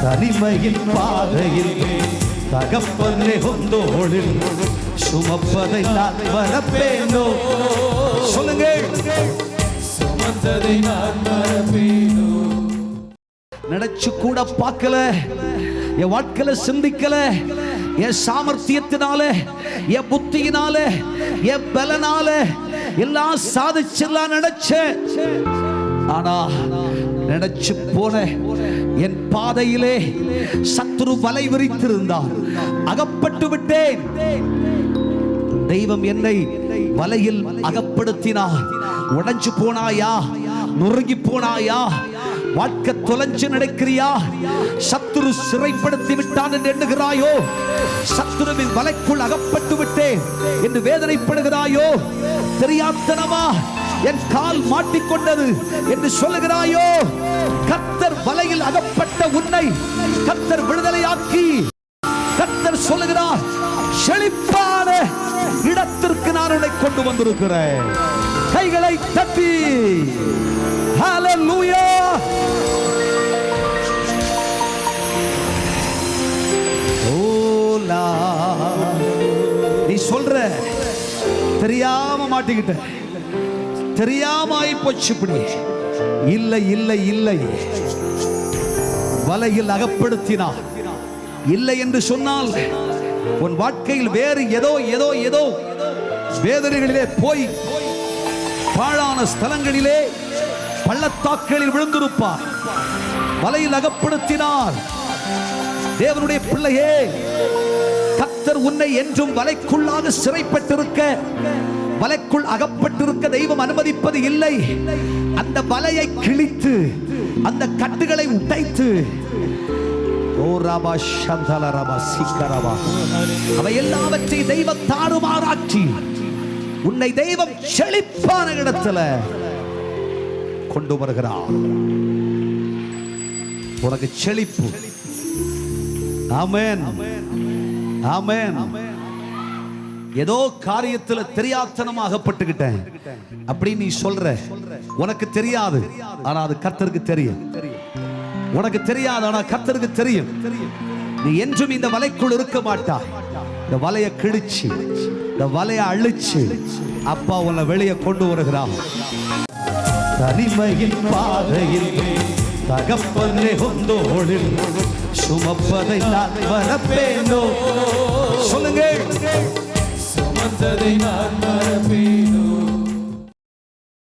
தனிமையின் பாதையில் தகப்பனே உந்தோளில் சுமப்பதை நான் மறப்பேனோ. சொல்லுங்க, சுமந்ததை நான் மறப்பேனோ. நினைச்சு கூட பார்க்கல, என் வாழ்க்கையில சிந்திக்கல, என் சாமர்த்தியத்தினால, என் புத்தியினால, என் பலனால எல்லாம் சாதிச்செல்லாம் நினைச்ச. ஆனா நினைச்சு போன என் பாதையிலே சத்துரு வலை விரித்திருந்தார், அகப்பட்டு விட்டேன். தெய்வம் என்னை வலையில் அகப்படுத்தினார். உடைஞ்சு போனாயா? நொறுங்கி போனாயா? வாழ்க்கை தொலைஞ்சு நடக்கிறியா? சத்துரு சிறைப்படுத்தி விட்டான் என்று எண்ணுகிறாயோ? சத்துருவின் வலைக்குள் அகப்பட்டு விட்டேன் என்று வேதனைப்படுகிறாயோ? தெரியாத்தனமா என் கால் மாட்டிக்கொண்டது என்று சொல்லுகிறாயோ? கர்த்தர் வலையில் அகப்பட்ட உன்னை கர்த்தர் விடுதலையாக்கி, கர்த்தர் சொல்லுகிறார், செழிப்பான இடத்திற்கு நான் உன்னை கொண்டு வந்திருக்கிறேன். கைகளை தட்டி ஹல்லேலூயா. ஓலா, நீ சொல்ற தெரியாம மாட்டிக்கிட்ட, தெரியாம போச்சு. இப்படி இல்லை இல்லை இல்லை, வலையில் அகப்படுத்தினார். இல்லை என்று சொன்னால் உன் வாழ்க்கையில் வேறு ஏதோ ஏதோ ஏதோ வேதனைகளிலே போய் பாழான ஸ்தலங்களிலே பள்ளத்தாக்களில் விழுந்திருப்பார். வலையில் அகப்படுத்தினார். தேவனுடைய பிள்ளையே, கர்த்தர் உன்னை என்றும் வலைக்குள்ளாக சிறைப்பட்டிருக்க, வலைக்குள் அகப்பட்டிருக்க தெய்வம் அனுமதிப்பது இல்லை. அந்த வலையை கிழித்து, அந்த கட்டுகளை உடைத்து, அவை எல்லாவற்றையும் தெய்வம் தாறுமாறாக்கி உன்னை தெய்வம் செழிப்பான இடத்துல கொண்டு வருகிறார். உனக்கு செழிப்பு. ஆமென், ஆமென். ஏதோ காரியத்தில் தெரியாத்தனமாக அகப்பட்டுக்கிட்டேன் அப்படி நீ சொல்ற. உனக்கு தெரியாது, ஆனா அது கர்த்தருக்கு தெரியும். உனக்கு தெரியாது, ஆனா கர்த்தருக்கு தெரியும். நீ என்றும் இந்த வலைக்குள் இருக்க மாட்டா. இந்த வலையை கிழிச்சு, இந்த வலையை அழிச்சு அப்பா உன்னை வெளியே கொண்டு வருகிறான். தனிமையின் பாதையில் தகப்பனே உந்தோளில் சுமப்பதை நான் மறப்பேனோ. சொல்லுங்க, சுமந்ததை நான் மறப்பேனோ.